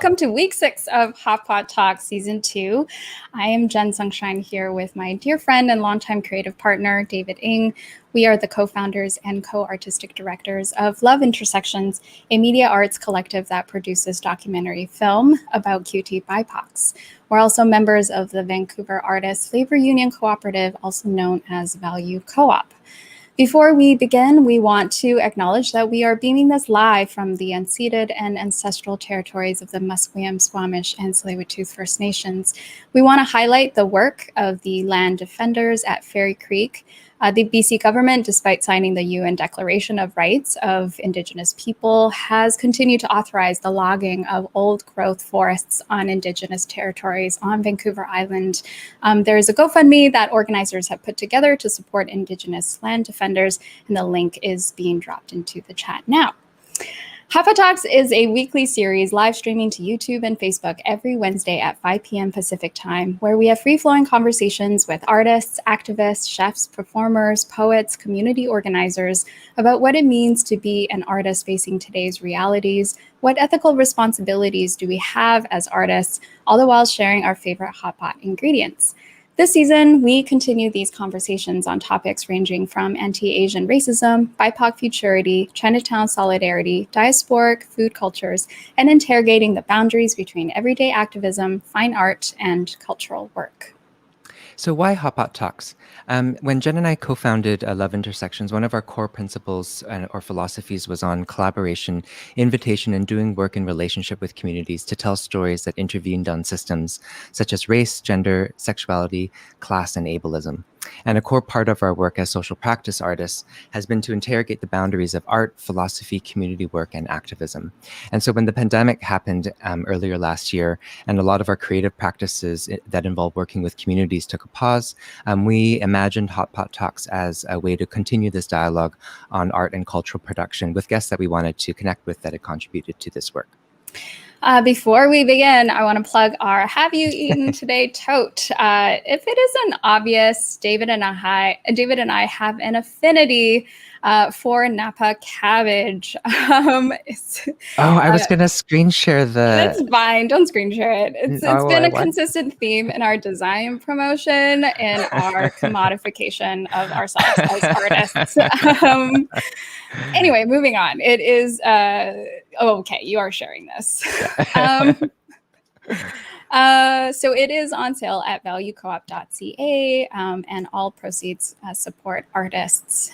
welcome to week 6 of Hotpot Talk Season 2. I am Jen Sunshine here with my dear friend and longtime creative partner, David Ng. We are the co-founders and co-artistic directors of Love Intersections, a media arts collective that produces documentary film about QT BIPOCs. We're also members of the Vancouver Artists Labor Union Cooperative, also known as Value Co-op. Before we begin, we want to acknowledge that we are beaming this live from the unceded and ancestral territories of the Musqueam, Squamish, and Tsleil-Waututh First Nations. We want to highlight the work of the land defenders at Fairy Creek. The BC government, despite signing the UN Declaration of Rights of Indigenous People, has continued to authorize the logging of old-growth forests on Indigenous territories on Vancouver Island. There is a GoFundMe that organizers have put together to support Indigenous land defenders, and the link is being dropped into the chat now. Hotpot Talks is a weekly series live streaming to YouTube and Facebook every Wednesday at 5 p.m. Pacific time, where we have free-flowing conversations with artists, activists, chefs, performers, poets, community organizers about what it means to be an artist facing today's realities, what ethical responsibilities do we have as artists, all the while sharing our favorite Hotpot ingredients. This season, we continue these conversations on topics ranging from anti-Asian racism, BIPOC futurity, Chinatown solidarity, diasporic food cultures, and interrogating the boundaries between everyday activism, fine art, and cultural work. So why Hotpot Talks? When Jen and I co-founded Love Intersections, one of our core principles or philosophies was on collaboration, invitation, and doing work in relationship with communities to tell stories that intervened on systems such as race, gender, sexuality, class, and ableism. And a core part of our work as social practice artists has been to interrogate the boundaries of art, philosophy, community work, and activism. And so when the pandemic happened earlier last year, and a lot of our creative practices that involve working with communities took a pause, we imagined Hotpot Talks as a way to continue this dialogue on art and cultural production with guests that we wanted to connect with that had contributed to this work. Before we begin, I want to plug our Have You Eaten Today tote. If it isn't obvious, David and I have an affinity for Napa cabbage. I was going to screen share the... That's fine. Don't screen share it. It's been a consistent theme in our design promotion and our commodification of ourselves as artists. Anyway, moving on. It is... okay, you are sharing this. So it is on sale at valuecoop.ca, and all proceeds support artists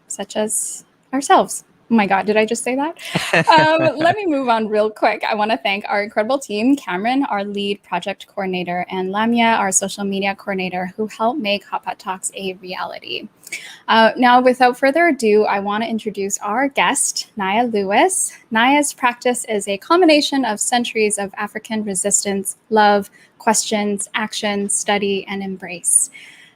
such as ourselves. Oh my God, did I just say that? Let me move on real quick. I want to thank our incredible team, Cameron, our lead project coordinator, and Lamia, our social media coordinator, who helped make Hotpot Talks a reality. Now, without further ado, I want to introduce our guest, Nya Lewis. Nya's practice is a culmination of centuries of African resistance, love, questions, action, study, and embrace.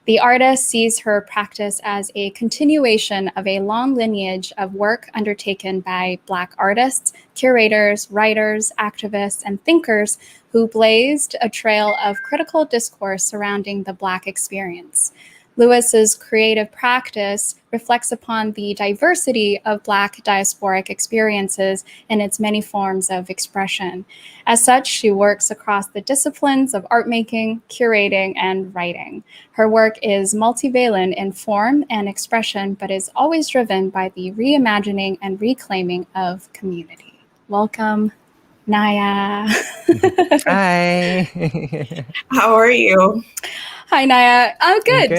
The artist sees her practice as a continuation of a long lineage of work undertaken by Black artists, curators, writers, activists, and thinkers who blazed a trail of critical discourse surrounding the Black experience. Lewis's creative practice reflects upon the diversity of Black diasporic experiences in its many forms of expression. As such, she works across the disciplines of art making, curating, and writing. Her work is multivalent in form and expression, but is always driven by the reimagining and reclaiming of community. Welcome, Nya. Hi. How are you? Hi, Nya. Oh, good.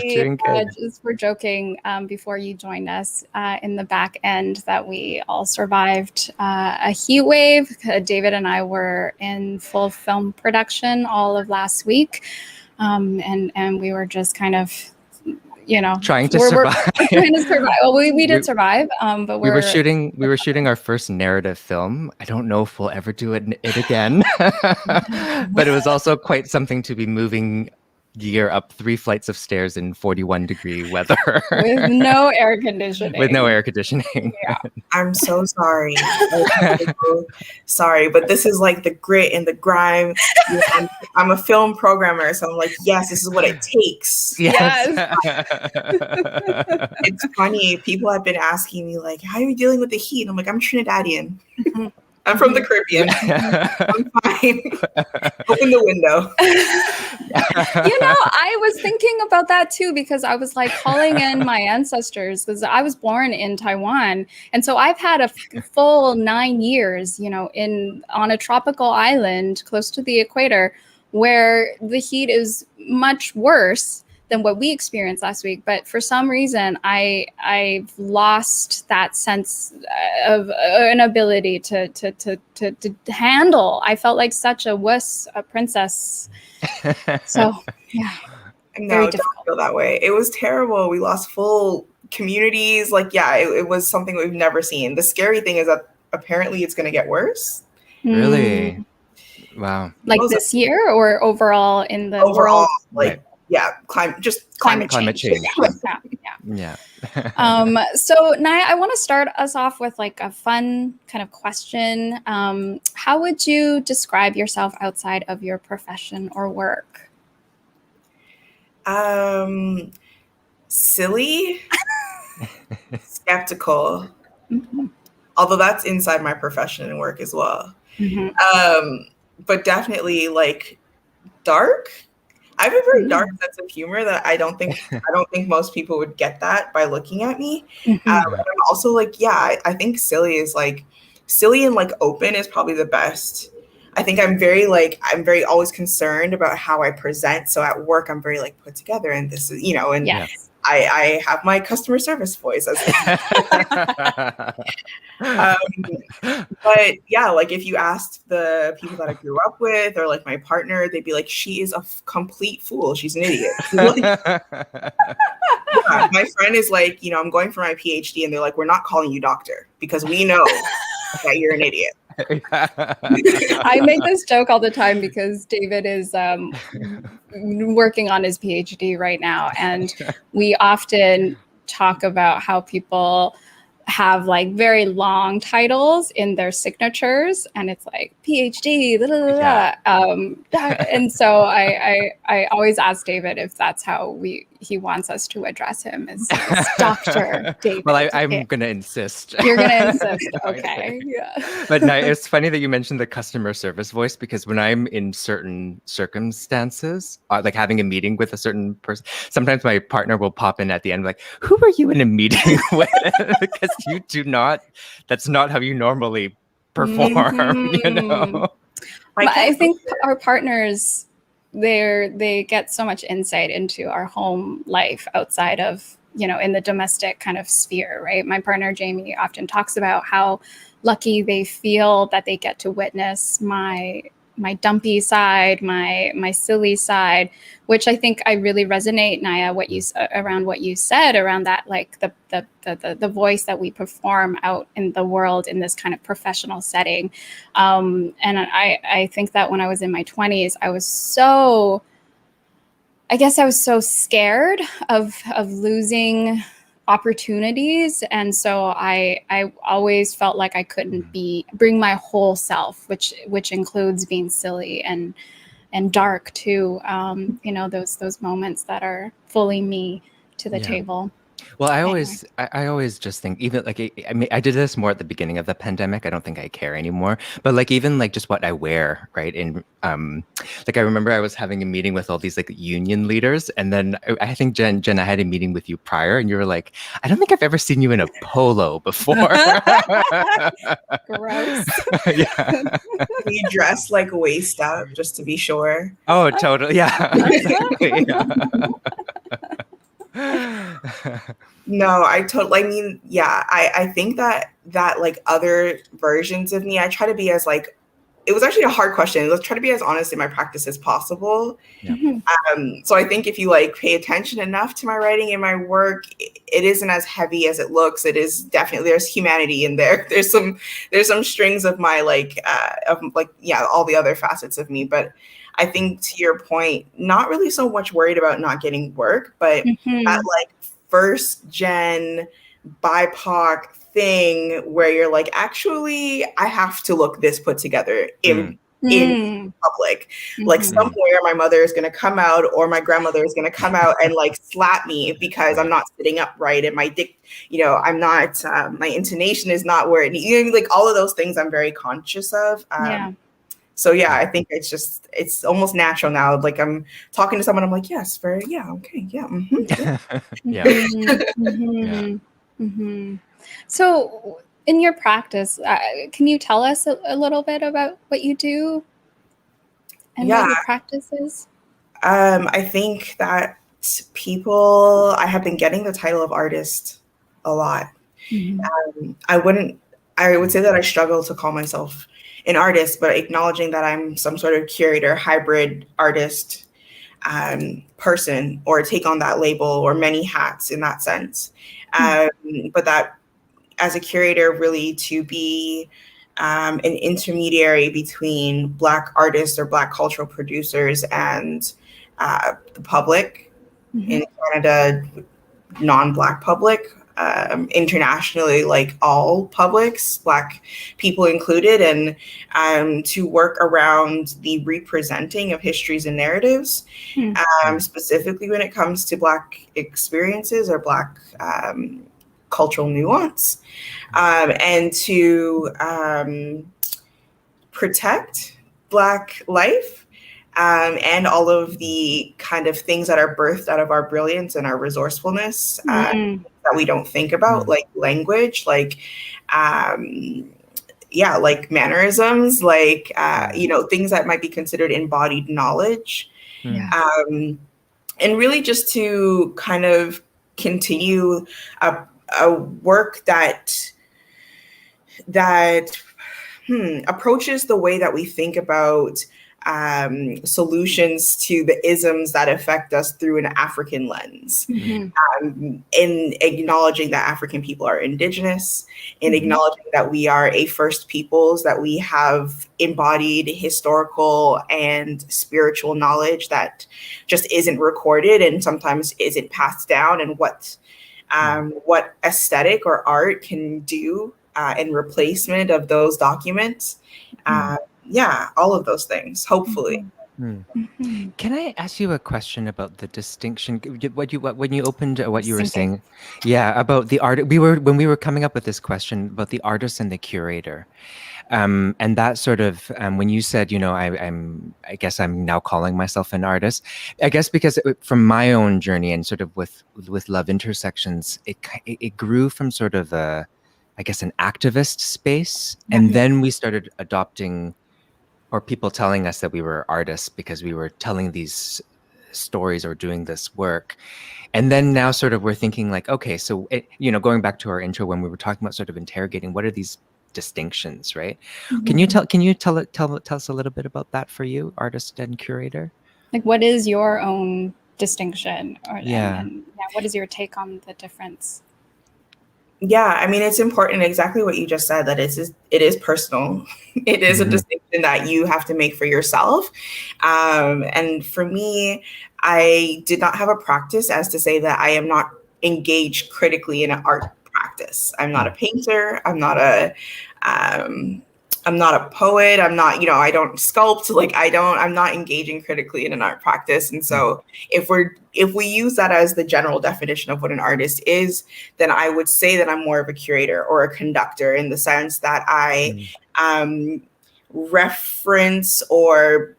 Doing good. We're joking before you joined us in the back end that we all survived a heat wave. David and I were in full film production all of last week, and we were just kind of, trying to survive. Trying to survive. Well, we did survive, but we were shooting our first narrative film. I don't know if we'll ever do it again, but it was also quite something to be moving gear up 3 flights of stairs in 41-degree weather with no air conditioning. Yeah. I'm so sorry. Sorry, but this is like the grit and the grime. I'm a film programmer, so I'm like, yes, this is what it takes. Yes. It's funny. People have been asking me like, how are you dealing with the heat? I'm like, I'm Trinidadian. I'm from the Caribbean. I'm fine. Open the window. I was thinking about that too, because I was like calling in my ancestors, because I was born in Taiwan. And so I've had a full 9 years, on a tropical island close to the equator, where the heat is much worse than what we experienced last week. But for some reason, I've lost that sense of an ability to handle. I felt like such a wuss, a princess. So yeah, No, don't feel that way. It was terrible. We lost full communities. Like, yeah, it was something we've never seen. The scary thing is that apparently it's going to get worse. Really? Wow. Like this year or overall in the world? Like, yeah, climate change. Yeah. So Nia, I want to start us off with like a fun kind of question. How would you describe yourself outside of your profession or work? Silly, skeptical, although that's inside my profession and work as well. But definitely like dark. I have a very dark sense of humor that I don't think most people would get that by looking at me. And I'm also like, yeah, I think silly and like open is probably the best. I think I'm very always concerned about how I present. So at work, I'm very like put together, and this is, and yes. I have my customer service voice. But yeah, like if you asked the people that I grew up with or like my partner, they'd be like, she is a complete fool. She's an idiot. Yeah, my friend is like, I'm going for my PhD, and they're like, we're not calling you doctor because we know that you're an idiot. I make this joke all the time because David is working on his PhD right now, and we often talk about how people have like very long titles in their signatures, and it's like PhD, and so I always ask David if that's how he wants us to address him as Dr. David. Well, I'm gonna insist. You're gonna insist, okay? Yeah. But no, it's funny that you mentioned the customer service voice, because when I'm in certain circumstances, like having a meeting with a certain person, sometimes my partner will pop in at the end like, "Who are you in a meeting with?" Because you do not. That's not how you normally perform. I think our partners, they get so much insight into our home life outside of, in the domestic kind of sphere, right? My partner Jamie often talks about how lucky they feel that they get to witness my dumpy side, my silly side, which I think I really resonate, Nia, what you said around that, like the voice that we perform out in the world in this kind of professional setting. And I think that when I was in my 20s, I was so scared of losing opportunities, and so I always felt like I couldn't bring my whole self, which includes being silly and dark too. Those moments that are fully me to the table. Well, I always just think, even like, I mean, I did this more at the beginning of the pandemic. I don't think I care anymore. But like, even like just what I wear, right? And like, I remember I was having a meeting with all these like union leaders, and then I think Jen, I had a meeting with you prior, and you were like, I don't think I've ever seen you in a polo before. Gross. Yeah. You dress like waist up just to be sure. Oh, totally. Yeah. Exactly. No, I mean, yeah, I think that like other versions of me, I try to be as like, it was actually a hard question. Let's try to be as honest in my practice as possible. Yeah. So I think if you like pay attention enough to my writing and my work, it isn't as heavy as it looks. It is definitely, there's humanity in there. There's some strings of my all the other facets of me. But I think, to your point, not really so much worried about not getting work, but that like first gen BIPOC thing where you're like, actually, I have to look this put together in in public. Like somewhere my mother is going to come out or my grandmother is going to come out and like slap me because I'm not sitting upright and my I'm not, my intonation is not where it needs, like all of those things I'm very conscious of. So yeah, I think it's almost natural now. Like I'm talking to someone, I'm like, yes, okay, yeah. So in your practice, can you tell us a little bit about what you do and what your practice is? I think that I have been getting the title of artist a lot. I would say that I struggle to call myself an artist, but acknowledging that I'm some sort of curator, hybrid artist person, or take on that label or many hats in that sense. But that as a curator, really to be an intermediary between Black artists or Black cultural producers and the public in Canada, non-Black public, internationally, like all publics, Black people included, and to work around the representing of histories and narratives, specifically when it comes to Black experiences or Black cultural nuance, and to protect Black life. And all of the kind of things that are birthed out of our brilliance and our resourcefulness that we don't think about, like language, like, like mannerisms, like, things that might be considered embodied knowledge. And really just to kind of continue a work that approaches the way that we think about solutions to the isms that affect us through an African lens, in acknowledging that African people are Indigenous, in acknowledging that we are a First Peoples, that we have embodied historical and spiritual knowledge that just isn't recorded and sometimes isn't passed down, and what aesthetic or art can do in replacement of those documents. All of those things, hopefully. Can I ask you a question about the distinction? When you opened what you were saying, about the art. When we were coming up with this question about the artist and the curator, and that sort of when you said, I guess I'm now calling myself an artist. I guess because from my own journey and sort of with Love Intersections, it grew from sort of an activist space, and then we started adopting, or people telling us that we were artists because we were telling these stories or doing this work. And then now sort of we're thinking like, okay, so, going back to our intro when we were talking about sort of interrogating, what are these distinctions, right? Can you tell us a little bit about that for you, artist and curator? Like, what is your own distinction? And what is your take on the difference? Yeah, I mean, it's important, exactly what you just said, that it is personal. It is a distinction that you have to make for yourself. And for me, I did not have a practice as to say that I am not engaged critically in an art practice. I'm not a painter. I'm not a poet. I'm not, I don't sculpt. Like I'm not engaging critically in an art practice. And so if we use that as the general definition of what an artist is, then I would say that I'm more of a curator or a conductor, in the sense that I reference or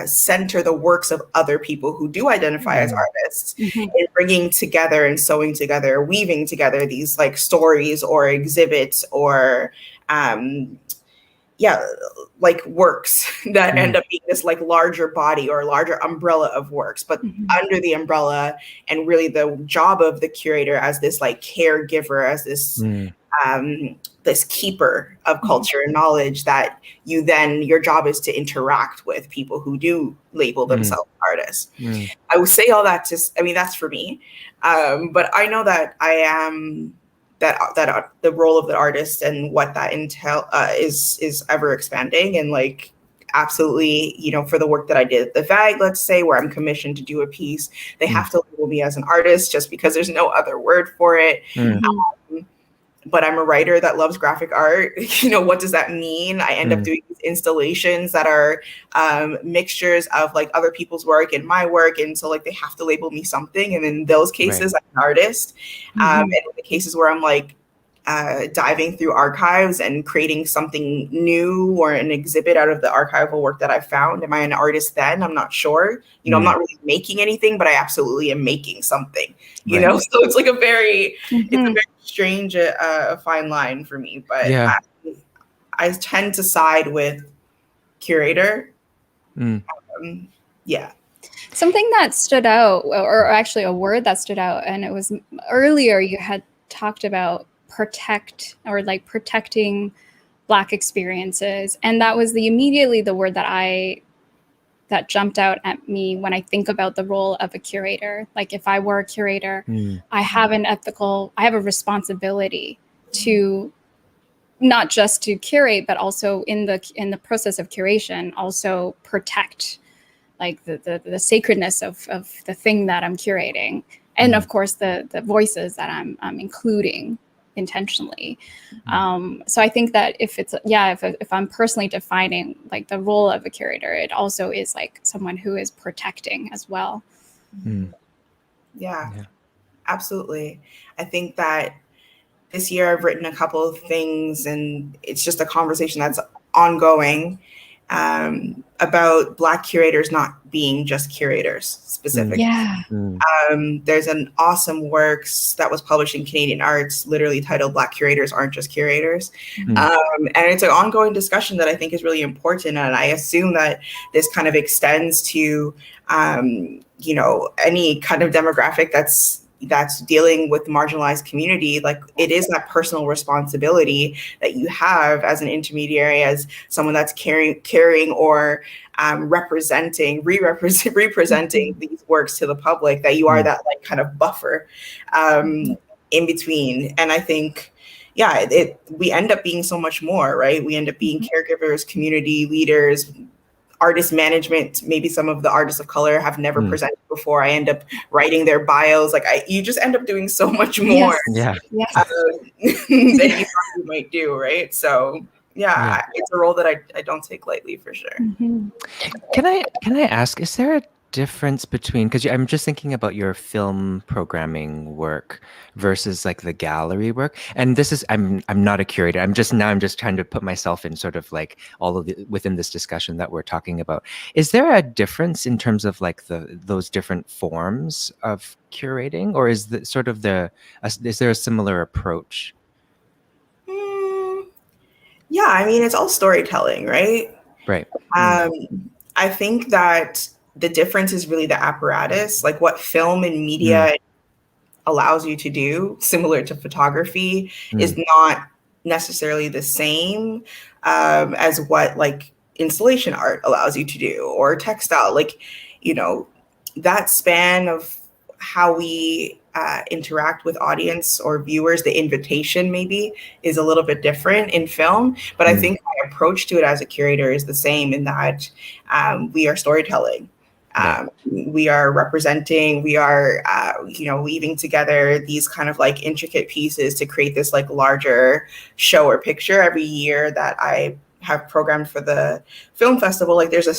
center the works of other people who do identify as artists, and bringing together and sewing together, weaving together these like stories or exhibits or like works that end up being this like larger body or larger umbrella of works, but under the umbrella, and really the job of the curator as this like caregiver, as this this keeper of culture and knowledge, that your job is to interact with people who do label themselves artists. I would say all that that's for me. But I know that I am that the role of the artist and what that entail is ever expanding, and like absolutely, for the work that I did at the VAG, let's say, where I'm commissioned to do a piece, they have to label me as an artist just because there's no other word for it. but I'm a writer that loves graphic art. What does that mean? I end up doing these installations that are mixtures of like other people's work and my work. And so like they have to label me something. And in those cases, I'm an artist. And in the cases where I'm like diving through archives and creating something new or an exhibit out of the archival work that I found, am I an artist then? I'm not sure. I'm not really making anything, but I absolutely am making something, so it's like it's a very strange, fine line for me, but I tend to side with curator. Something that stood out, or actually a word that stood out, and it was earlier you had talked about protecting Black experiences, and that was immediately the word that jumped out at me when I think about the role of a curator. Like if I were a curator, I have a responsibility to not just to curate, but also in the process of curation, also protect like the sacredness of the thing that I'm curating. And of course the voices that I'm including intentionally. So I think that if I'm personally defining like the role of a curator, it also is like someone who is protecting as well. Yeah, absolutely. I think that this year I've written a couple of things, and it's just a conversation that's ongoing about Black curators not being just curators specifically. There's an awesome works that was published in Canadian Arts, literally titled "Black Curators Aren't Just Curators," and it's an ongoing discussion that I think is really important. And I assume that this kind of extends to any kind of demographic that's dealing with marginalized community. Like it is that personal responsibility that you have as an intermediary, as someone that's carrying or representing these works to the public, that you are that like kind of buffer in between. And I think we end up being so much more, right? We end up being caregivers, community leaders, artist management. Maybe some of the artists of color have never presented before. I end up writing their bios. Like you just end up doing so much more than you thought you might do, right? So it's a role that I don't take lightly, for sure. Can I ask, is there a difference between, because I'm just thinking about your film programming work versus like the gallery work, and this is I'm not a curator. I'm just trying to put myself in sort of like all of within this discussion that we're talking about. Is there a difference in terms of like those different forms of curating, or is is there a similar approach? Yeah, I mean, it's all storytelling, right? Right. I think that the difference is really the apparatus, like what film and media allows you to do, similar to photography, is not necessarily the same as what like installation art allows you to do, or textile. Like, that span of how we interact with audience or viewers, the invitation maybe is a little bit different in film. But I think my approach to it as a curator is the same, in that we are storytelling. We are representing, we are, weaving together these kind of like intricate pieces to create this like larger show or picture every year that I have programmed for the film festival. Like there's a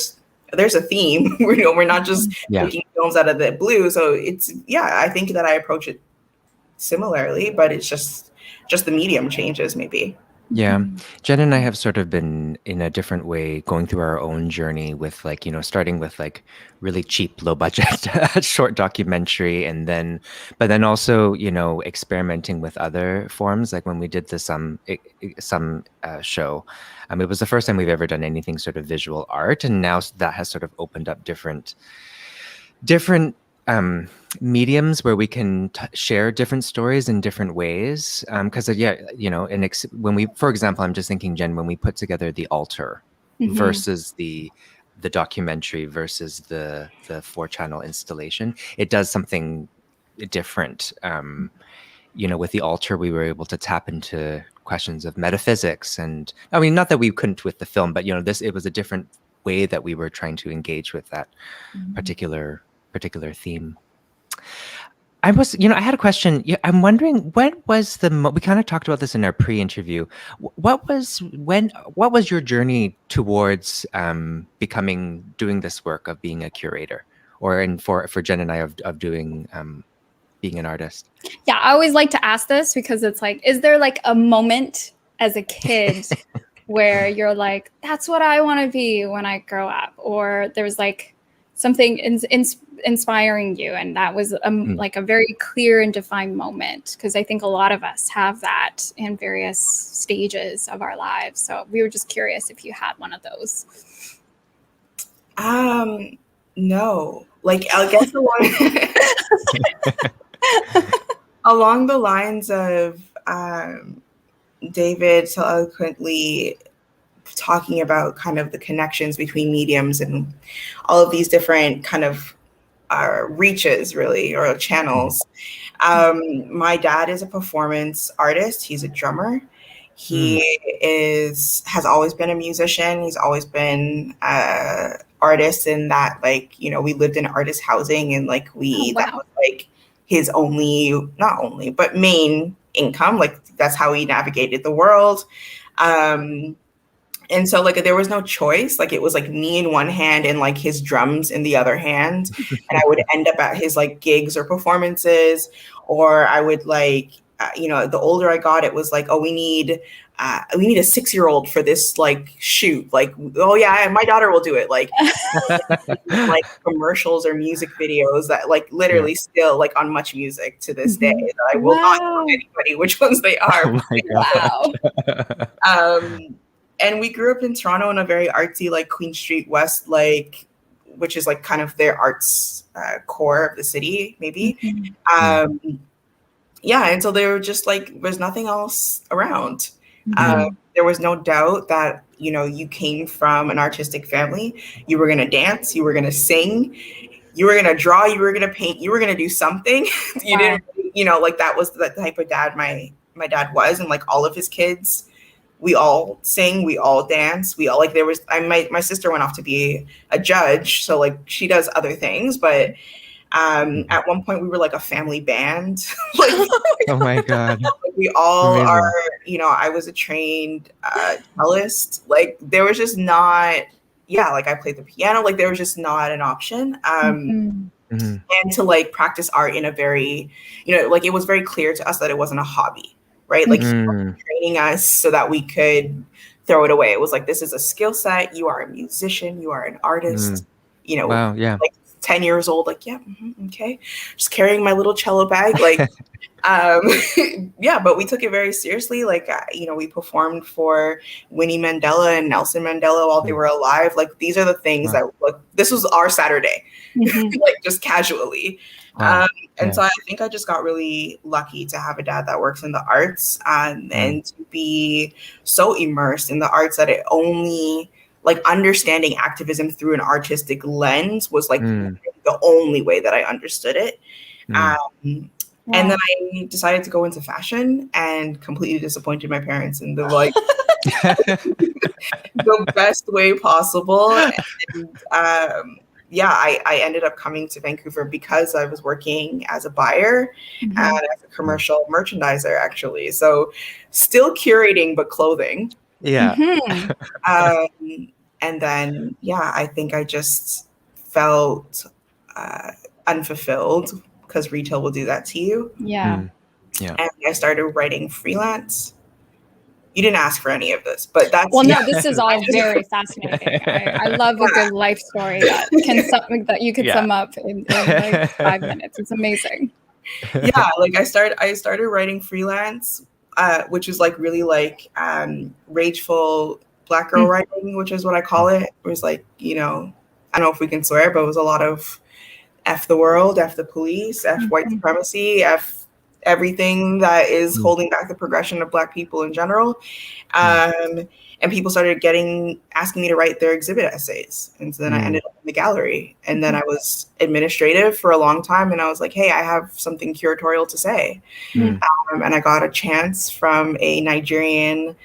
theme. We're not just making films out of the blue. So I think that I approach it similarly, but it's just the medium changes maybe. Yeah. Jen and I have sort of been in a different way going through our own journey with like, starting with like really cheap, low budget short documentary, but then also, experimenting with other forms. Like when we did the some show, it was the first time we've ever done anything sort of visual art. And now that has sort of opened up different mediums where we can share different stories in different ways. Because when we, for example, I'm just thinking, Jen, when we put together the altar versus the documentary versus the 4-channel installation, it does something different. With the altar, we were able to tap into questions of metaphysics, and I mean, not that we couldn't with the film, but it was a different way that we were trying to engage with that particular theme. I was, I had a question. Yeah, I'm wondering, what was we kind of talked about this in our pre-interview. What was your journey towards doing this work of being a curator, for Jen and I of doing being an artist? Yeah, I always like to ask this because it's like, is there like a moment as a kid where you're like, that's what I want to be when I grow up? Or there's like something inspiring you, and that was like a very clear and defined moment, because I think a lot of us have that in various stages of our lives. So we were just curious if you had one of those. No, like I guess along the lines of David so eloquently talking about kind of the connections between mediums and all of these different kind of reaches, really, or channels. My dad is a performance artist. He's a drummer. He has always been a musician. He's always been artist in that, like, we lived in artist housing, and like that was like his not only, but main income. Like that's how he navigated the world. And so like there was no choice. Like it was like me in one hand and like his drums in the other hand. And I would end up at his like gigs or performances, or I would like, the older I got, it was like, oh, we need a 6-year-old for this like shoot. Like, oh yeah, my daughter will do it. Like, like commercials or music videos that like literally still like on Much Music to this day. That I will not tell anybody which ones they are. Oh my God. And we grew up in Toronto in a very artsy, like Queen Street West, like, which is like kind of their arts core of the city, maybe. Yeah, and so they were just like, there's nothing else around. There was no doubt that, you came from an artistic family. You were going to dance, you were going to sing, you were going to draw, you were going to paint, you were going to do something. You didn't, like that was the type of dad my dad was. And like all of his kids, we all sing, we all dance, we all like, there was, my sister went off to be a judge. So like she does other things, but at one point we were like a family band. Like, oh my God. Like we all are, I was a trained cellist. Like there was just not, like I played the piano, like there was just not an option. And to like practice art in a very, like it was very clear to us that it wasn't a hobby. Right? Like he was training us so that we could throw it away. It was like, this is a skill set. You are a musician. You are an artist. Wow, yeah. Like 10 years old, like, yeah, okay. Just carrying my little cello bag. Like, yeah, but we took it very seriously. Like, we performed for Winnie Mandela and Nelson Mandela while they were alive. Like, these are the things that, like, this was our Saturday, like just casually. And so I think I just got really lucky to have a dad that works in the arts and to be so immersed in the arts that it only, like, understanding activism through an artistic lens was like the only way that I understood it. And then I decided to go into fashion and completely disappointed my parents in the like the best way possible. And I ended up coming to Vancouver because I was working as a buyer and as a commercial merchandiser, actually. So still curating, but clothing. Yeah. And then, I think I just felt unfulfilled because retail will do that to you. Yeah. And I started writing freelance. You didn't ask for any of this, but that's... Well, no, this is all very fascinating. I love a good life story that you could sum up in like 5 minutes. It's amazing. Yeah, like I started writing freelance, which is like really like rageful Black girl writing, which is what I call it. It was like, I don't know if we can swear, but it was a lot of F the world, F the police, F white supremacy, F everything that is holding back the progression of Black people in general. And people started asking me to write their exhibit essays. And so then I ended up in the gallery. And then I was administrative for a long time. And I was like, hey, I have something curatorial to say. And I got a chance from a Nigerian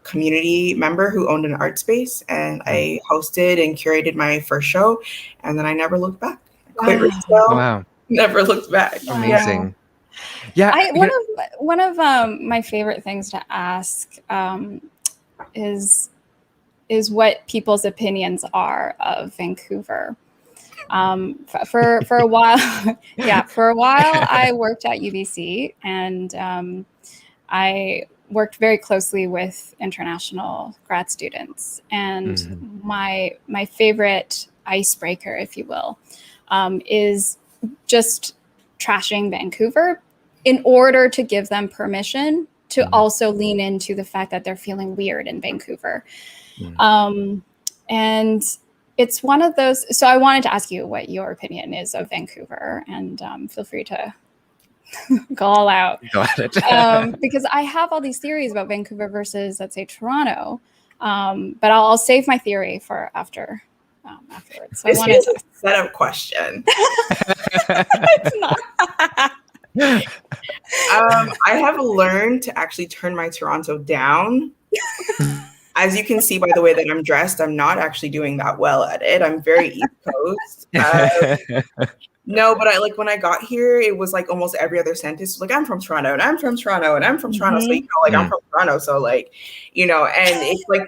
community member who owned an art space. And I hosted and curated my first show. And then I never looked back. I quit retail. Wow. never looked back. Wow. Amazing. Yeah. One of my favorite things to ask is what people's opinions are of Vancouver. For a while, for a while I worked at UBC, and I worked very closely with international grad students. And my favorite icebreaker, if you will, is just trashing Vancouver in order to give them permission to also lean into the fact that they're feeling weird in Vancouver. And it's one of those. So I wanted to ask you what your opinion is of Vancouver, and feel free to go all out. Go at it. Because I have all these theories about Vancouver versus, let's say, Toronto. But I'll save my theory for afterwards. So this is a setup question. It's not. I have learned to actually turn my Toronto down. As you can see by the way that I'm dressed, I'm not actually doing that well at it. I'm very East Coast. No, but when I got here, it was like almost every other sentence was like, I'm from Toronto, and I'm from Toronto, and I'm from Toronto. So I'm from Toronto. So and it's like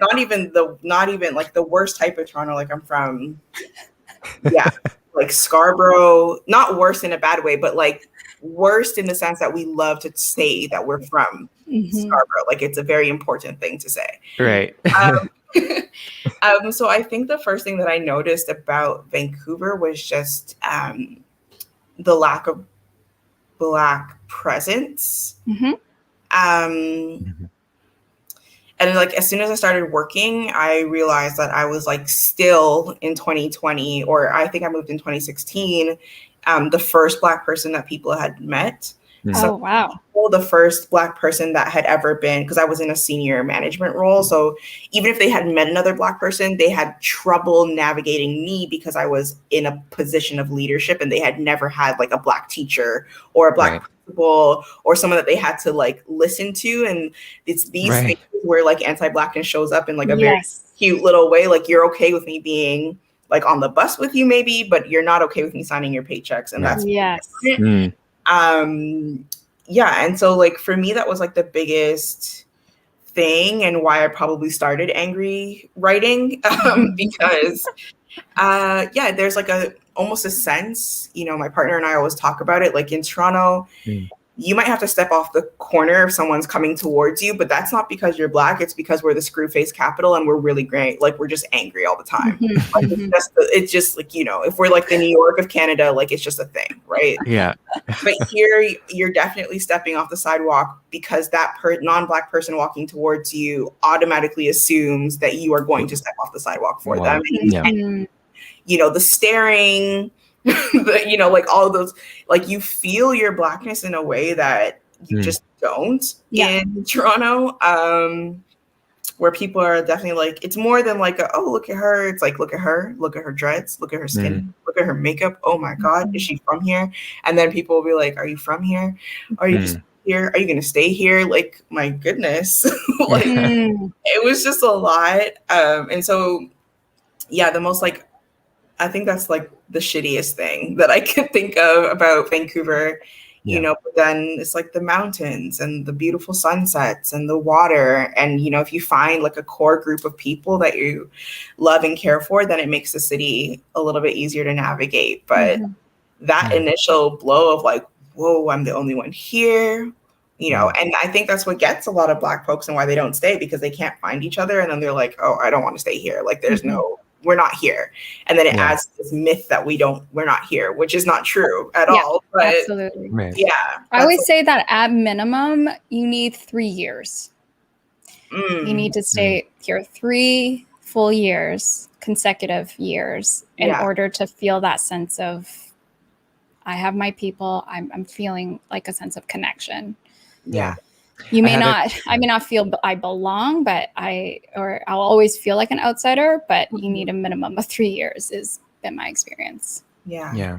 not even like the worst type of Toronto. Like I'm from like Scarborough, not worse in a bad way, but like worst in the sense that we love to say that we're from Scarborough. Like it's a very important thing to say. Right. So I think the first thing that I noticed about Vancouver was just the lack of Black presence. And like as soon as I started working, I realized that I was like still in 2020, or I think I moved in 2016, the first Black person that people had met. Oh, wow. The first Black person that had ever been, because I was in a senior management role. So even if they had met another Black person, they had trouble navigating me because I was in a position of leadership, and they had never had like a Black teacher or a Black principal or someone that they had to like listen to. And it's these things where like anti-Blackness shows up in like a very cute little way. Like you're okay with me being like on the bus with you maybe, but you're not okay with me signing your paychecks. And that's and so like for me that was like the biggest thing, and why I probably started angry writing, because there's like almost a sense, my partner and I always talk about it, like in Toronto you might have to step off the corner if someone's coming towards you, but that's not because you're Black. It's because we're the screw face capital, and we're really great. Like we're just angry all the time. Like, it's just like, if we're like the New York of Canada, like it's just a thing, right? Yeah. But here you're definitely stepping off the sidewalk because that non-Black person walking towards you automatically assumes that you are going to step off the sidewalk for them. And, the staring, like all of those, like you feel your Blackness in a way that you just don't in Toronto, where people are definitely like, it's more than like, oh, look at her. It's like, look at her dreads, look at her skin, look at her makeup. Oh my God, is she from here? And then people will be like, are you from here? Are you just here? Are you going to stay here? Like, my goodness. Like, it was just a lot. And so, the most like, I think that's like the shittiest thing that I can think of about Vancouver, but then it's like the mountains and the beautiful sunsets and the water. And, if you find like a core group of people that you love and care for, then it makes the city a little bit easier to navigate. But that initial blow of like, whoa, I'm the only one here, and I think that's what gets a lot of Black folks and why they don't stay, because they can't find each other. And then they're like, oh, I don't want to stay here. Like there's we're not here. And then it adds this myth that we're not here, which is not true at all. But absolutely. I always say that at minimum, you need 3 years. You need to stay here 3 full years, consecutive years, in order to feel that sense of, I have my people, I'm feeling like a sense of connection. You may not, I may not feel I belong, but I'll always feel like an outsider, but you need a minimum of 3 years is been my experience. Yeah.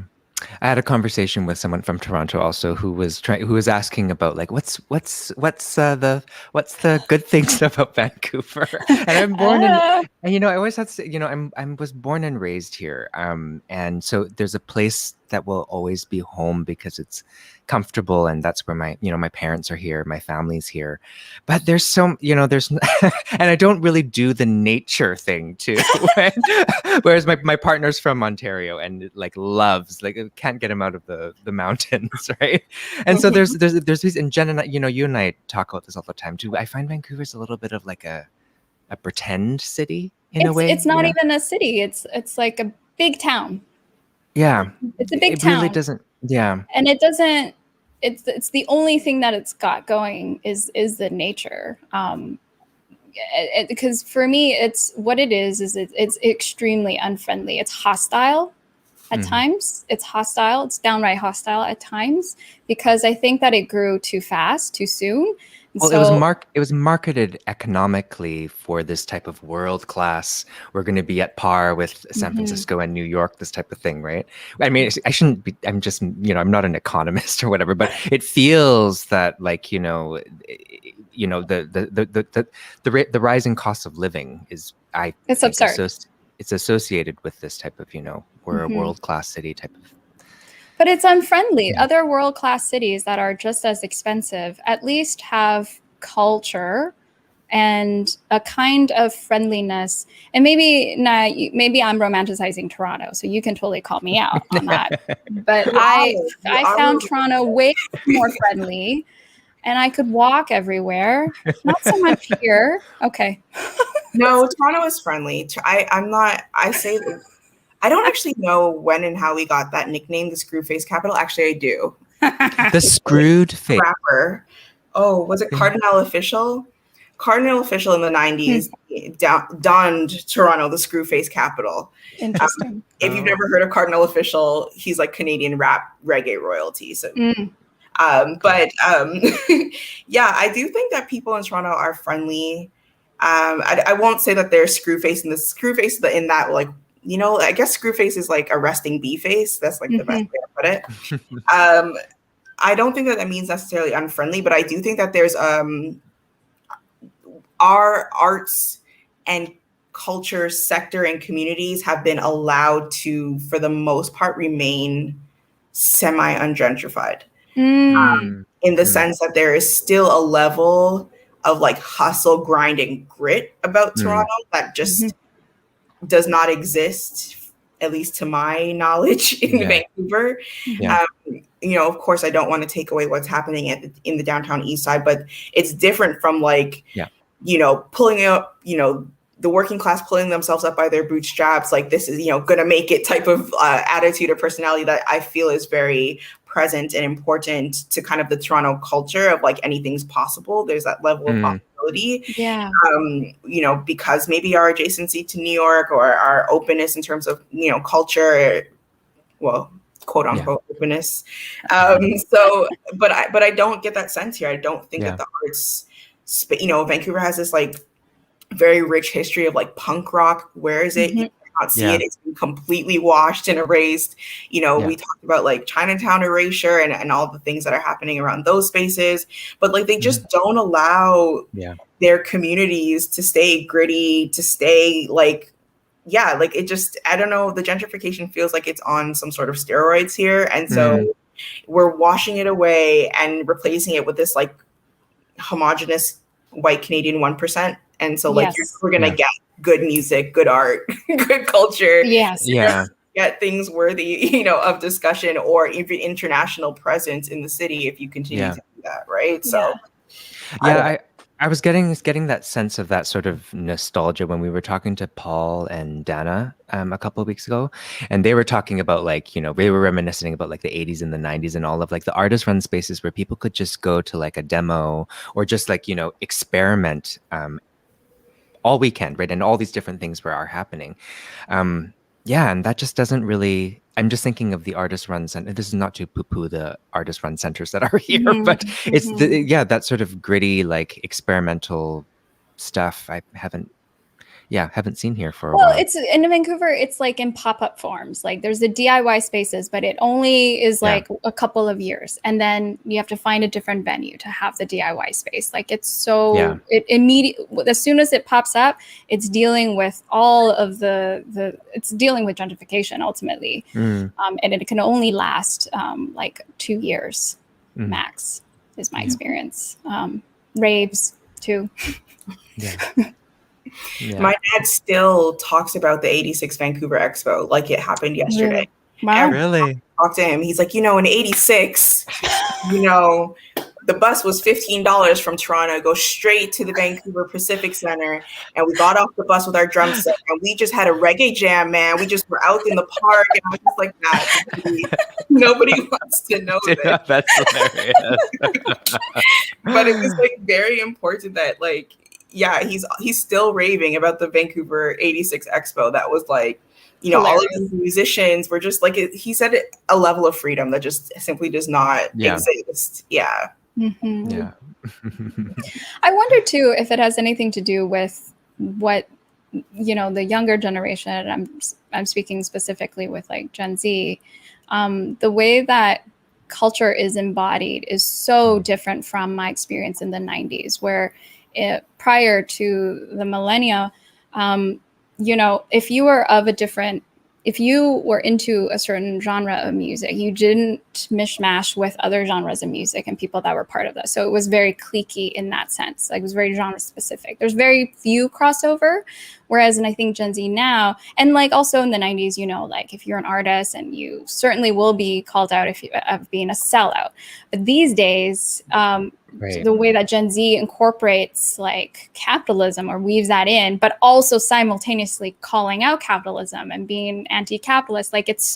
I had a conversation with someone from Toronto also who was asking about like what's the good things about Vancouver. And I'm born in, and I always had to say, I was born and raised here. And so there's a place that will always be home because it's comfortable and that's where my parents are here, my family's here. But there's there's and I don't really do the nature thing too. Whereas my partner's from Ontario and like loves, like, can't get him out of the mountains, right? And so there's these, and Jen and I, you and I talk about this all the time too. I find Vancouver's a little bit of like a pretend city in a way. It's not even a city. It's like a big town. Yeah. It's a big town. It really doesn't. Yeah. And it doesn't. It's the only thing that it's got going is the nature. Because for me, it's what it is it's extremely unfriendly. It's hostile at times. It's hostile. It's downright hostile at times because I think that it grew too fast, too soon. Well, it was marketed economically for this type of world class. We're going to be at par with San Francisco and New York, this type of thing, right? I mean, I shouldn't be. I'm just, I'm not an economist or whatever, but it feels that like the rising cost of living is it's absurd. It's associated with this type of we're a world class city type of. But it's unfriendly. Other world-class cities that are just as expensive at least have culture and a kind of friendliness. And maybe I'm romanticizing Toronto, so you can totally call me out on that. But I found Toronto way more friendly, and I could walk everywhere. Not so much here. Okay. No, Toronto is friendly. I don't actually know when and how we got that nickname, the Screw Face Capital. Actually, I do. The Screwed Face. Rapper. Oh, was it Cardinal Official? Cardinal Official in the 90s donned Toronto the Screw Face Capital. Interesting. If you've never heard of Cardinal Official, he's like Canadian rap reggae royalty. So, yeah, I do think that people in Toronto are friendly. I won't say that they're screw face, and the screw face in that like. I guess screw face is like a resting bee face. That's like the best way to put it. I don't think that means necessarily unfriendly, but I do think that there's our arts and culture sector and communities have been allowed to, for the most part, remain semi-ungentrified. In the sense that there is still a level of like hustle, grind, and grit about Toronto that just does not exist, at least to my knowledge, in Vancouver. Of course, I don't want to take away what's happening in the downtown east side, but it's different from like, pulling up, the working class pulling themselves up by their bootstraps. Like this is, going to make it type of attitude or personality that I feel is very present and important to kind of the Toronto culture of like anything's possible. There's that level of possibility. Because maybe our adjacency to New York or our openness in terms of, culture, well, quote unquote openness. But I don't get that sense here. I don't think that the arts, Vancouver has this like very rich history of like punk rock. Where is it? You cannot see it. It's been completely washed and erased. We talked about like Chinatown erasure and all the things that are happening around those spaces, but like they just don't allow their communities to stay gritty, to stay like, it just, I don't know, the gentrification feels like it's on some sort of steroids here. And so we're washing it away and replacing it with this like homogenous white Canadian 1%. And so like we're going to get good music, good art, good culture. Get things worthy, of discussion or even international presence in the city if you continue to do that, right? So I was getting that sense of that sort of nostalgia when we were talking to Paul and Dana a couple of weeks ago, and they were talking about like, they were reminiscing about like the 80s and the 90s and all of like the artist run spaces where people could just go to like a demo or just like, experiment all weekend, right? And all these different things are happening. And that just doesn't really, I'm just thinking of the artist runs, and this is not to poo-poo the artist run centers that are here, but it's that sort of gritty, like experimental stuff. I haven't haven't seen here for a Well, while. it's in Vancouver, it's like in pop-up forms. Like there's the DIY spaces, but it only is like a couple of years. And then you have to find a different venue to have the DIY space. Like it's so it immediately, as soon as it pops up, it's dealing with all of it's dealing with gentrification ultimately. And it can only last like 2 years max is my experience. Raves too. My dad still talks about the 86 Vancouver Expo like it happened yesterday. Wow. Really? Talk to him. He's like, in 86, the bus was $15 from Toronto, go straight to the Vancouver Pacific Center. And we got off the bus with our drum set and we just had a reggae jam, man. We just were out in the park and I was just like that. Nobody wants to know this. That's hilarious. But it was like very important that he's still raving about the Vancouver 86 Expo. That was like, hilarious. All of these musicians were just like, he said a level of freedom that just simply does not exist. Yeah. Mm-hmm. Yeah. I wonder too if it has anything to do with what the younger generation. I'm speaking specifically with like Gen Z. The way that culture is embodied is so different from my experience in the 90s, where prior to the millennia, if you were into a certain genre of music, you didn't mishmash with other genres of music and people that were part of that. So it was very cliquey in that sense. Like it was very genre specific. There's very few crossover. Whereas I think Gen Z now, and like also in the 90s, like if you're an artist and you certainly will be called out of being a sellout. But these days, the way that Gen Z incorporates like capitalism or weaves that in, but also simultaneously calling out capitalism and being anti-capitalist, like it's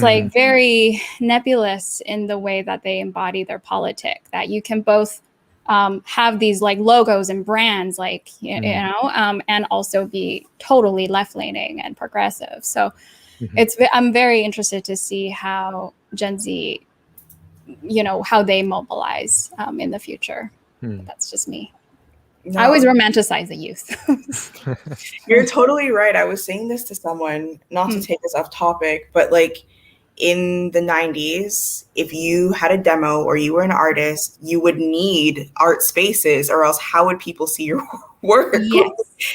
like very nebulous in the way that they embody their politic, that you can both have these like logos and brands, like, and also be totally left-leaning and progressive. So I'm very interested to see how Gen Z, how they mobilize in the future. But that's just me. No. I always romanticize the youth. You're totally right. I was saying this to someone, not to take us off topic, but like in the 90s, if you had a demo or you were an artist, you would need art spaces, or else how would people see your work? Yes,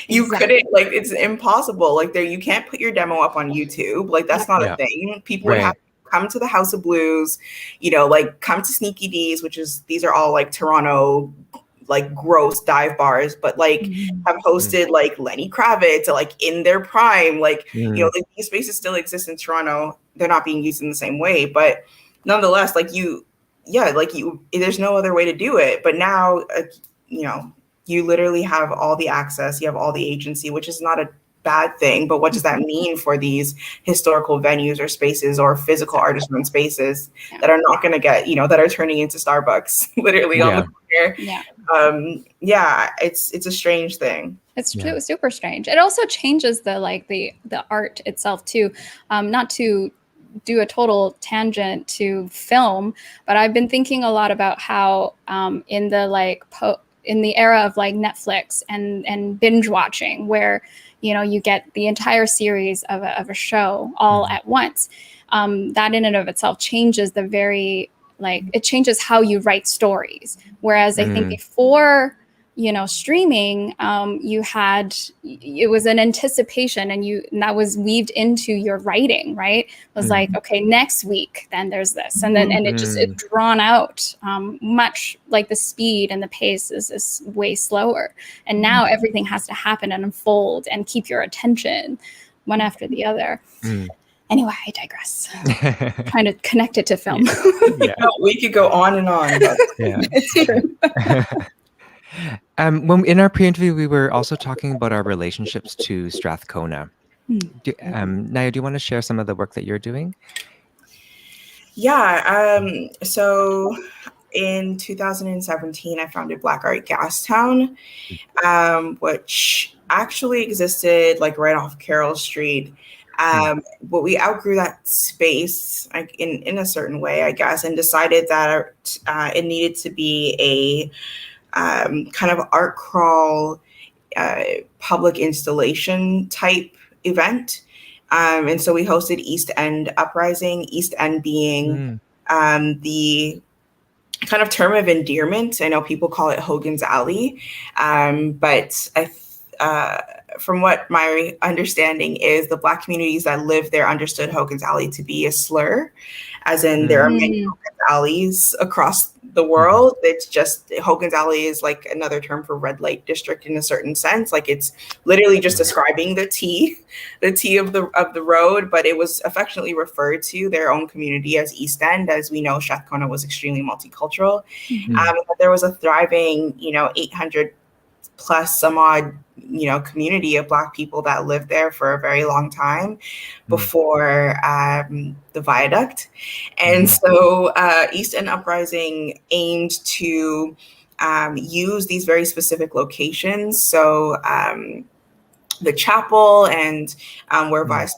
you couldn't, like, it's impossible. Like you can't put your demo up on YouTube. Like that's not a thing. People would have to come to the House of Blues, like come to Sneaky D's, these are all like Toronto, like gross dive bars, but like have hosted like Lenny Kravitz, like in their prime, like, like these spaces still exist in Toronto. They're not being used in the same way, but nonetheless, there's no other way to do it. But now, you literally have all the access, you have all the agency, which is not a bad thing. But what does that mean for these historical venues or spaces or physical artist-run spaces that are not going to get, that are turning into Starbucks literally on the corner? It's a strange thing. It's super strange. It also changes the art itself too. Not to do a total tangent to film, but I've been thinking a lot about how in the era of like Netflix and binge watching, where you get the entire series of a show all at once, that in and of itself changes it changes how you write stories. Whereas I think before streaming, it was an anticipation, and that was weaved into your writing, right? It was like, okay, next week, then there's this, and then it drawn out, much like the speed and the pace is way slower. And now everything has to happen and unfold and keep your attention one after the other. Anyway, I digress. Trying to connect it to film. We could go on and on about It's true. When in our pre-interview, we were also talking about our relationships to Strathcona. Nia, do you want to share some of the work that you're doing? Yeah. So in 2017, I founded Blackberry Gas Town, which actually existed like right off Carroll Street. But we outgrew that space in a certain way, I guess, and decided that it needed to be a kind of art crawl public installation type event. And so we hosted East End Uprising, East End being the kind of term of endearment. I know people call it Hogan's Alley, but from what my understanding is, the Black communities that live there understood Hogan's Alley to be a slur, as in there are many Hogan's Alleys across the world. It's just Hogan's Alley is like another term for red light district in a certain sense. Like it's literally just describing the T of the road, but it was affectionately referred to their own community as East End. As we know, Strathcona was extremely multicultural. But there was a thriving, 800 plus some odd, community of Black people that lived there for a very long time before the viaduct. And so East End Uprising aimed to use these very specific locations. So the chapel and where Via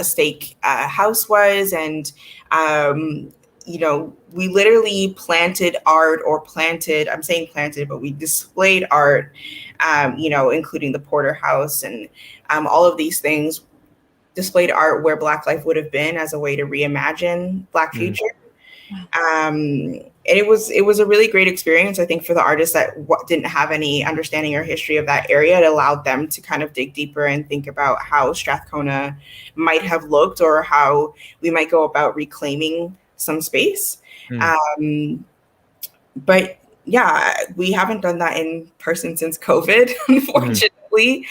Steak House was, and we literally planted art, I'm saying planted, but we displayed art, including the Porter House and all of these things, displayed art where Black life would have been as a way to reimagine Black future. And it was a really great experience, I think, for the artists that didn't have any understanding or history of that area. It allowed them to kind of dig deeper and think about how Strathcona might have looked, or how we might go about reclaiming some space. But yeah, we haven't done that in person since COVID, unfortunately.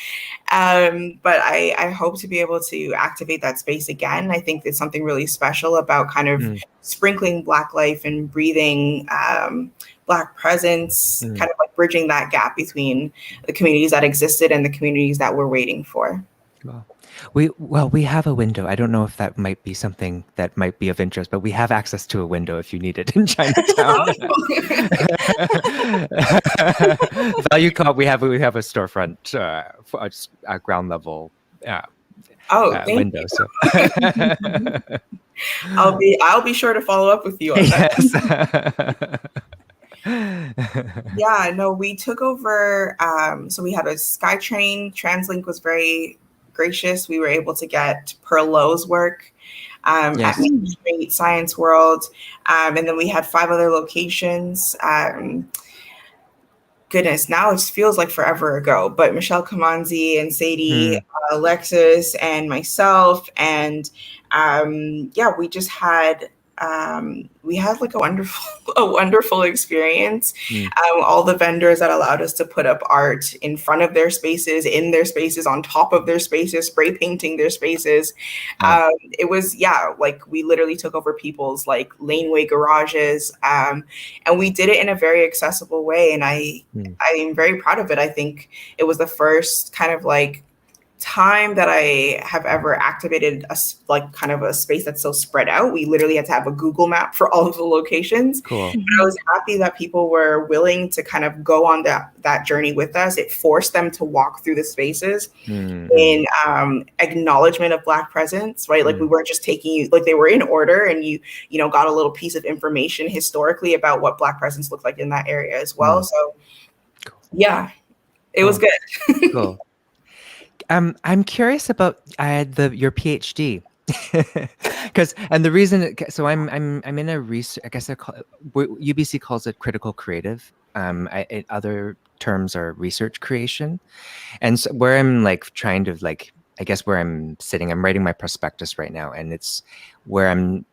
But I hope to be able to activate that space again. I think there's something really special about kind of sprinkling Black life and breathing Black presence, kind of like bridging that gap between the communities that existed and the communities that we're waiting for. We have a window. I don't know if that might be something that might be of interest, but we have access to a window if you need it in Chinatown. Value Cop, we have a storefront, a ground level window. So I'll be sure to follow up with you on that. Yeah, no, we took over. So we had a SkyTrain. TransLink was very gracious. We were able to get Pearl Lowe's work at Main Street, Science World. And then we had 5 other locations. Goodness, now it feels like forever ago. But Michelle Kamanzi and Sadie, Alexis, and myself, and we just had we had like a wonderful experience. All the vendors that allowed us to put up art in front of their spaces, in their spaces, on top of their spaces, spray painting their spaces. It was, like we literally took over people's like laneway garages, and we did it in a very accessible way. And I am very proud of it. I think it was the first kind of like time that I have ever activated a space that's so spread out. We literally had to have a Google map for all of the locations. Cool. But I was happy that people were willing to kind of go on that journey with us. It forced them to walk through the spaces in acknowledgement of Black presence, right? Like we weren't just taking you, like they were in order, and you got a little piece of information historically about what Black presence looked like in that area as well. So yeah, it was good. Cool. I'm curious about your PhD, and the reason. So I'm in a research. I guess UBC calls it critical creative. Other terms are research creation, and so where I'm like trying to like, I guess where I'm sitting, I'm writing my prospectus right now, and it's where I'm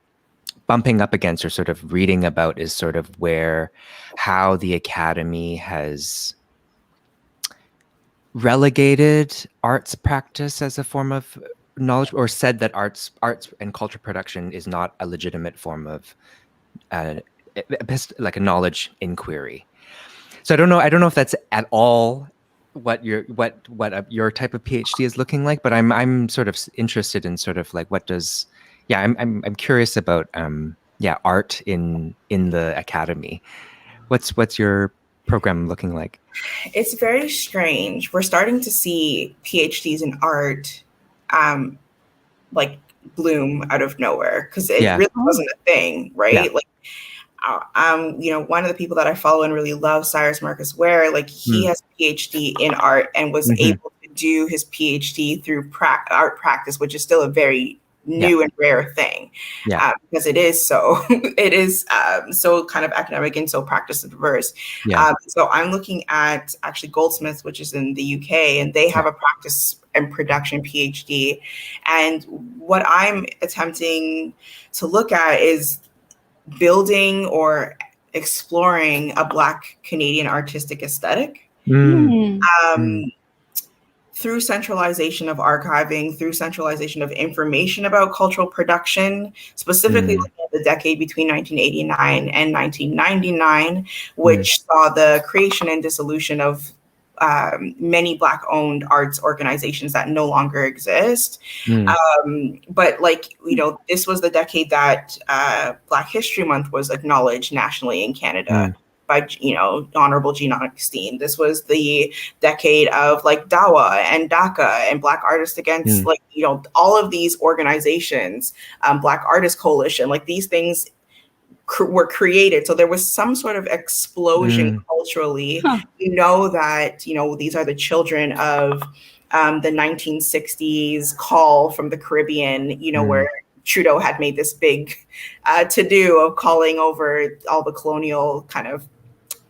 bumping up against or sort of reading about is sort of how the academy has relegated arts practice as a form of knowledge, or said that arts and culture production is not a legitimate form of like a knowledge inquiry. So I don't know if that's at all what your type of PhD is looking like, but I'm sort of interested in sort of like I'm curious about art in the academy. What's your program looking like? It's very strange. We're starting to see PhDs in art like bloom out of nowhere, because it really wasn't a thing, right? Like one of the people that I follow and really love, Cyrus Marcus Ware, like he has a PhD in art and was able to do his PhD through art practice, which is still a very new and rare thing, because it is so so kind of academic and so practice diverse. So I'm looking at actually Goldsmiths, which is in the UK, and they have a practice and production PhD. And what I'm attempting to look at is building or exploring a Black Canadian artistic aesthetic through centralization of archiving, through centralization of information about cultural production, specifically looking at the decade between 1989 and 1999, which saw the creation and dissolution of many Black-owned arts organizations that no longer exist. But this was the decade that Black History Month was acknowledged nationally in Canada by, Honorable Jean Augustine. This was the decade of DAWA and DACA and Black Artists Against, all of these organizations, Black Artist Coalition, these things were created. So there was some sort of explosion culturally. That, these are the children of the 1960s call from the Caribbean, where Trudeau had made this big to-do of calling over all the colonial kind of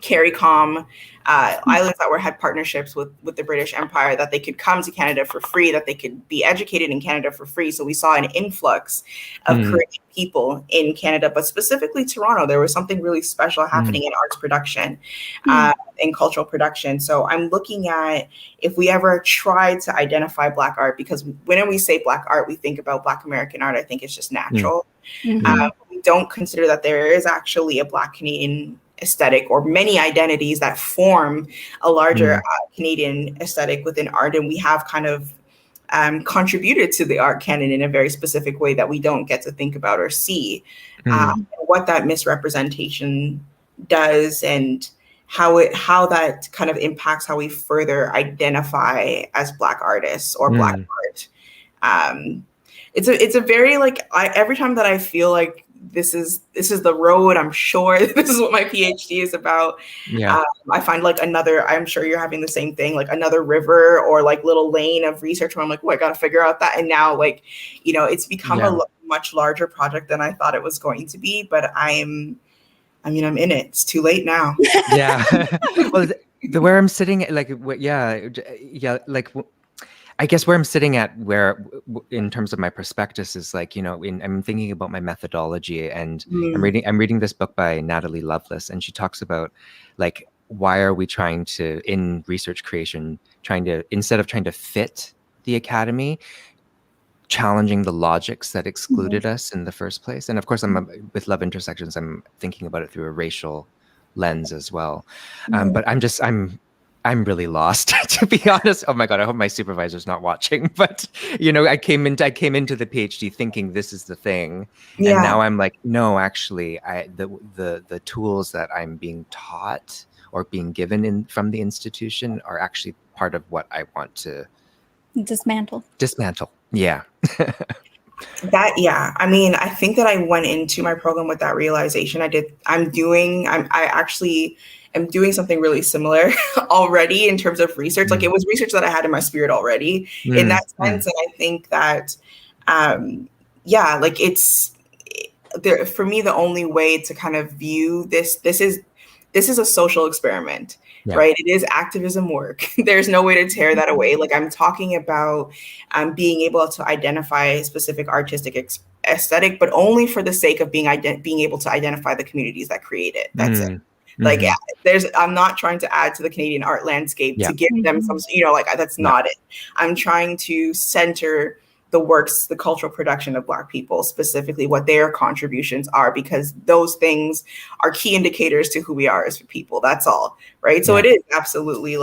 CARICOM islands that had partnerships with the British Empire, that they could come to Canada for free, that they could be educated in Canada for free. So we saw an influx of Caribbean people in Canada, but specifically Toronto. There was something really special happening in arts production and cultural production. So I'm looking at if we ever try to identify Black art, because when we say Black art, we think about Black American art. I think it's just natural. We don't consider that there is actually a Black Canadian aesthetic or many identities that form a larger Canadian aesthetic within art. And we have kind of contributed to the art canon in a very specific way that we don't get to think about or see what that misrepresentation does and how that kind of impacts how we further identify as Black artists or Black art. It's a very every time that I feel like this is the road, I'm sure this is what my PhD is about. I find I'm sure you're having the same thing, another river or little lane of research where I'm I gotta figure out that. And now it's become a much larger project than I thought it was going to be, but I'm in it. It's too late now. Well, where I'm sitting, I guess where I'm sitting at, where in terms of my prospectus is I'm thinking about my methodology, and I'm reading this book by Natalie Lovelace, and she talks about why are we trying to, in research creation, instead of trying to fit the academy, challenging the logics that excluded us in the first place. And of course, with Love Intersections, I'm thinking about it through a racial lens as well. But I'm really lost, to be honest. Oh my God, I hope my supervisor's not watching. But I came into the PhD thinking this is the thing, and now I'm no, actually, the tools that I'm being taught or being given from the institution are actually part of what I want to dismantle. I think that I went into my program with that realization. I actually am doing something really similar already in terms of research. It was research that I had in my spirit already in that sense. And I think that, it's there for me, the only way to kind of view this is a social experiment, right? It is activism work. There's no way to tear that away. I'm talking about being able to identify a specific artistic aesthetic, but only for the sake of being able to identify the communities that create it. That's it. I'm not trying to add to the Canadian art landscape to give them some, that's not it. I'm trying to center the works, the cultural production of Black people, specifically what their contributions are, because those things are key indicators to who we are as people. That's all, right? So it is absolutely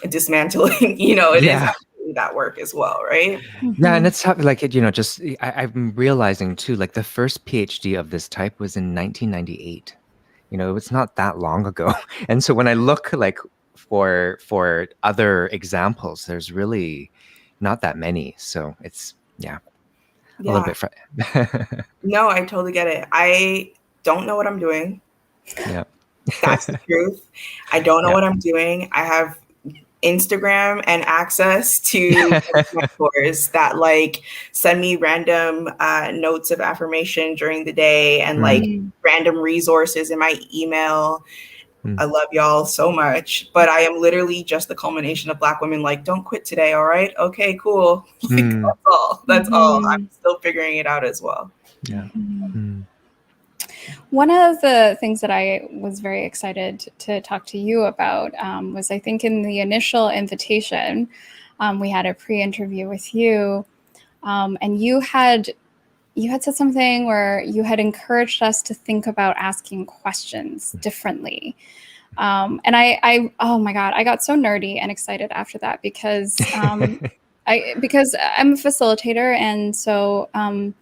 dismantling, it is absolutely that work as well, right? Yeah, and it's tough, I'm realizing too, the first PhD of this type was in 1998. It's not that long ago. And so when I look for other examples, there's really not that many. So it's a little bit No, I totally get it. I don't know what I'm doing. Yeah. That's the truth. I don't know Yeah. what I'm doing. I have Instagram and access to mentors that like send me random notes of affirmation during the day and like random resources in my email. I love y'all so much, but I am literally just the culmination of Black women like, don't quit today, all right? Okay, cool. Like, that's all. That's all. I'm still figuring it out as well. Yeah. One of the things that I was very excited to talk to you about was, I think, in the initial invitation, we had a pre-interview with you, and you had said something where you had encouraged us to think about asking questions differently. And I, oh my God, I got so nerdy and excited after that because because I'm a facilitator, and so I'm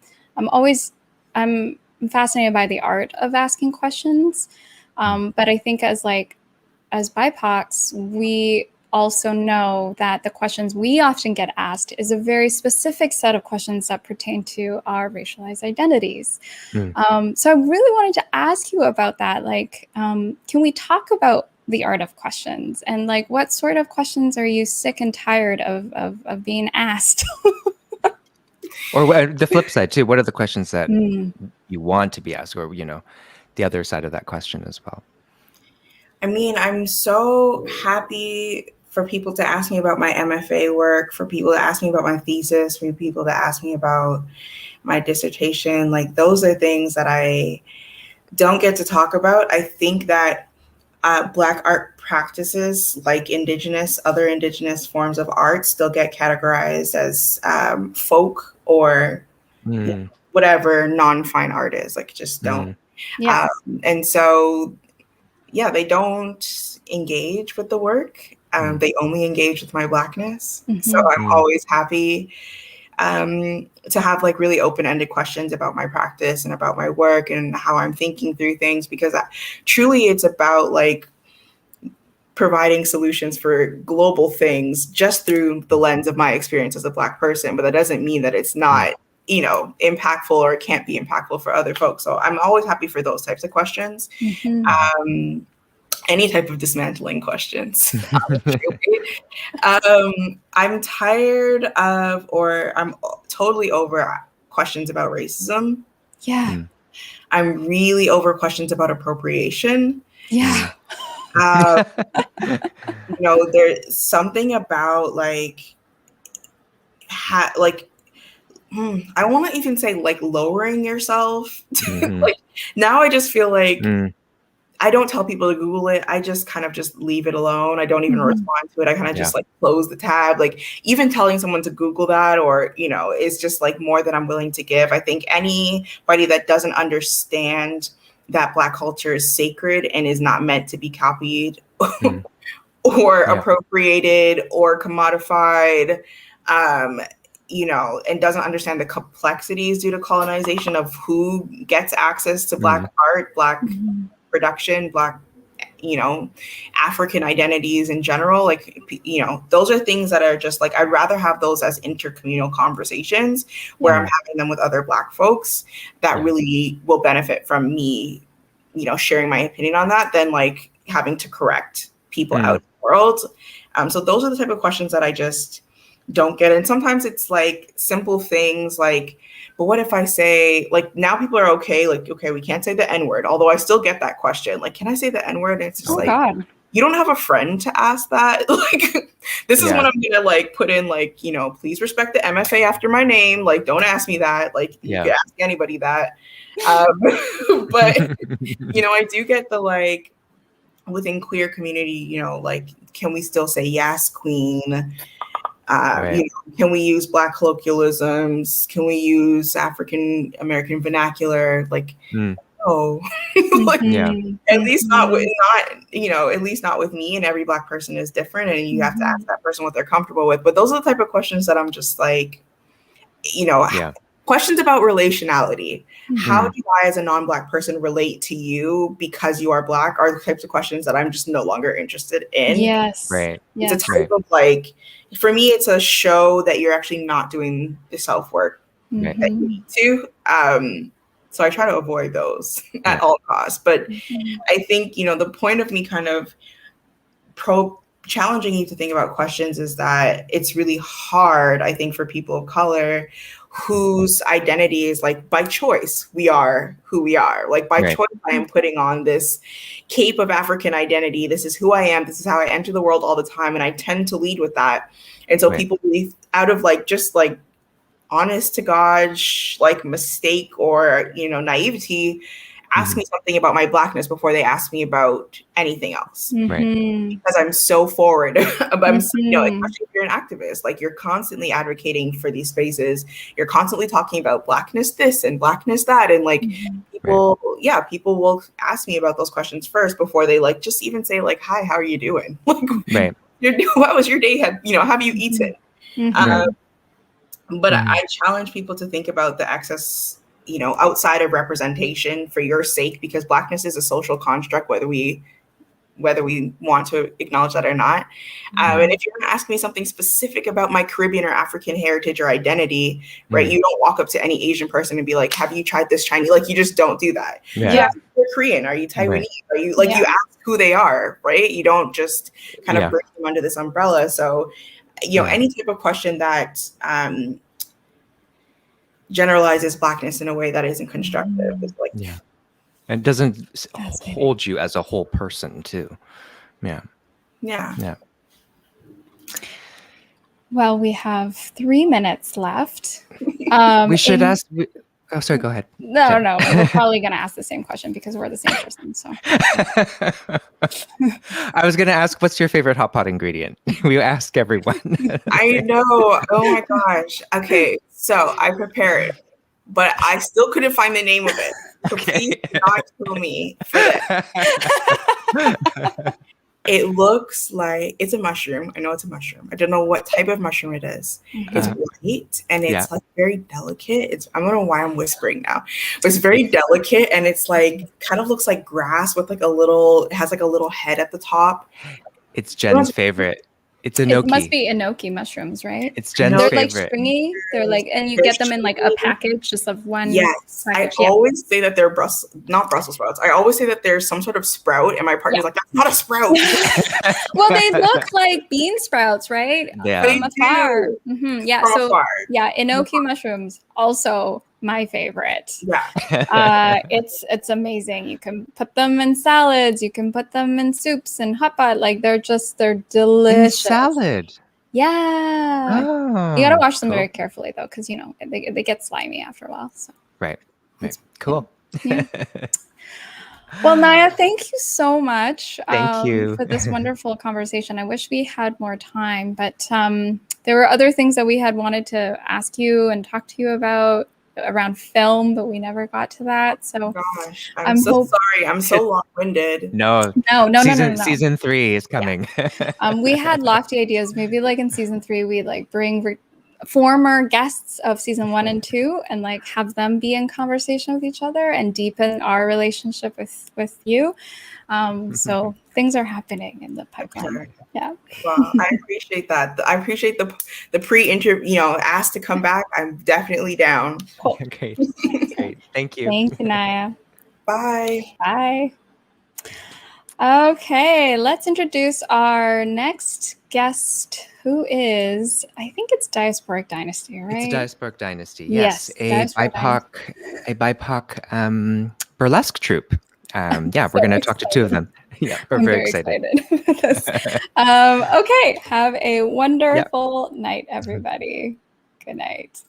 fascinated by the art of asking questions. But I think as BIPOCs, we also know that the questions we often get asked is a very specific set of questions that pertain to our racialized identities. So I really wanted to ask you about that. Like, can we talk about the art of questions, and like, what sort of questions are you sick and tired of being asked? Or the flip side too. What are the questions that you want to be asked, or the other side of that question as well? I mean, I'm so happy for people to ask me about my MFA work, for people to ask me about my thesis, for people to ask me about my dissertation. Like, those are things that I don't get to talk about. I think that Black art practices, like other Indigenous forms of art, still get categorized as folk or whatever non-fine art is. Like, just don't. Yeah. And so, yeah, they don't engage with the work. They only engage with my Blackness. So I'm always happy to have like really open-ended questions about my practice and about my work and how I'm thinking through things, because truly it's about like providing solutions for global things just through the lens of my experience as a Black person. But that doesn't mean that it's not, impactful or it can't be impactful for other folks. So I'm always happy for those types of questions. Any type of dismantling questions. I'm tired of, or I'm totally over questions about racism. Yeah. I'm really over questions about appropriation. Yeah. There's something about like, I want to even say like lowering yourself. Like, now I just feel like I don't tell people to Google it. I just kind of just leave it alone. I don't even respond to it. I kind of just like close the tab. Like, even telling someone to Google that or, is just like more than I'm willing to give. I think anybody that doesn't understand that Black culture is sacred and is not meant to be copied or appropriated or commodified, and doesn't understand the complexities due to colonization of who gets access to Black art, Black production, Black, African identities in general. Like, those are things that are just like, I'd rather have those as intercommunal conversations where I'm having them with other Black folks that really will benefit from me, sharing my opinion on that, than like having to correct people out in the world. So those are the type of questions that I just don't get. And sometimes it's like simple things like, but what if I say, like, now people are okay, like, okay, we can't say the N-word, although I still get that question. Like, can I say the N-word? And it's just God. You don't have a friend to ask that. Like, this is when I'm gonna like put in like, please respect the MFA after my name. Like, don't ask me that. Like, you can ask anybody that. But, I do get the like, within queer community, like, can we still say yes, queen? Can we use Black colloquialisms? Can we use African American vernacular? Like, no, like, at least not with me. And every Black person is different, and you have to ask that person what they're comfortable with. But those are the type of questions that I'm just like, questions about relationality. How do I, as a non-Black person, relate to you because you are Black? Are the types of questions that I'm just no longer interested in. Yes. Right. It's a type of like, for me, it's a show that you're actually not doing the self-work that you need to. So I try to avoid those at all costs. But I think, you know, the point of me kind of challenging you to think about questions is that it's really hard, I think, for people of color whose identity is like by choice, we are who we are. Like by choice, I am putting on this cape of African identity. This is who I am. This is how I enter the world all the time. And I tend to lead with that. And so people really, out of like, just like honest to God, like mistake or, you know, naivety, ask me something about my Blackness before they ask me about anything else. Because I'm so forward. I'm, you know, especially if you're an activist, like you're constantly advocating for these spaces. You're constantly talking about Blackness this and Blackness that. And like people, people will ask me about those questions first before they like just even say like, hi, how are you doing? Like, what was your day? You know, have you eaten? But I challenge people to think about the excess, you know, outside of representation for your sake, because Blackness is a social construct, whether we want to acknowledge that or not. And if you're going to ask me something specific about my Caribbean or African heritage or identity, right, you don't walk up to any Asian person and be like, have you tried this Chinese? Like, you just don't do that. You're Korean. Are you Taiwanese? Are you like, you ask who they are, right? You don't just kind of bring them under this umbrella. So, you know, any type of question that generalizes Blackness in a way that isn't constructive is like, and doesn't hold you as a whole person too. Well, we have 3 minutes left. We should ask. Oh, sorry. Go ahead. No, we're probably going to ask the same question because we're the same person. So, I was going to ask, what's your favorite Hotpot ingredient? We ask everyone. I know. Oh my gosh. Okay, so I prepared, but I still couldn't find the name of it. So please do not kill me for that. It looks like it's a mushroom. I know it's a mushroom. I don't know what type of mushroom it is. It's white and it's like very delicate. I don't know why I'm whispering now, but it's very delicate and it's like kind of looks like grass with like it has like a little head at the top. It's Jen's favorite. It's enoki. It must be enoki mushrooms, right? It's Jen's They're favorite. Like stringy. They're like, and you get them in like a package, just of one. Yes, package. I always say that they're not Brussels sprouts. I always say that there's some sort of sprout, and my partner's like, "That's not a sprout." Well, they look like bean sprouts, right? Yeah, from afar. Yeah, from so afar. Enoki mushrooms also my favorite. It's amazing. You can put them in salads, you can put them in soups and Hotpot. Like they're delicious. In salad. Yeah. You gotta wash them very carefully though, because you know they get slimy after a while. So right. Cool. Well, Nia, thank you so much Thank you for this wonderful conversation. I wish we had more time, but there were other things that we had wanted to ask you and talk to you about around film, but we never got to that. So gosh, I'm so sorry. I'm so long-winded. No. Season 3 is coming. We had lofty ideas. Maybe like in season 3, we like bring former guests of season 1 and 2 and like have them be in conversation with each other and deepen our relationship with you. So things are happening in the pipeline. Okay. Well, I appreciate that. I appreciate the pre-interview, you know, asked to come back. I'm definitely down. Cool. Great. Thank you. Thank you, Nia. Bye. Okay, let's introduce our next guest, who is, I think it's Diasporic Dynasty, right? It's a Diasporic Dynasty, yes. A Diasporic BIPOC burlesque troupe. We're going to talk to 2 of them. Yeah, we're very excited. Okay, have a wonderful night, everybody. Good night.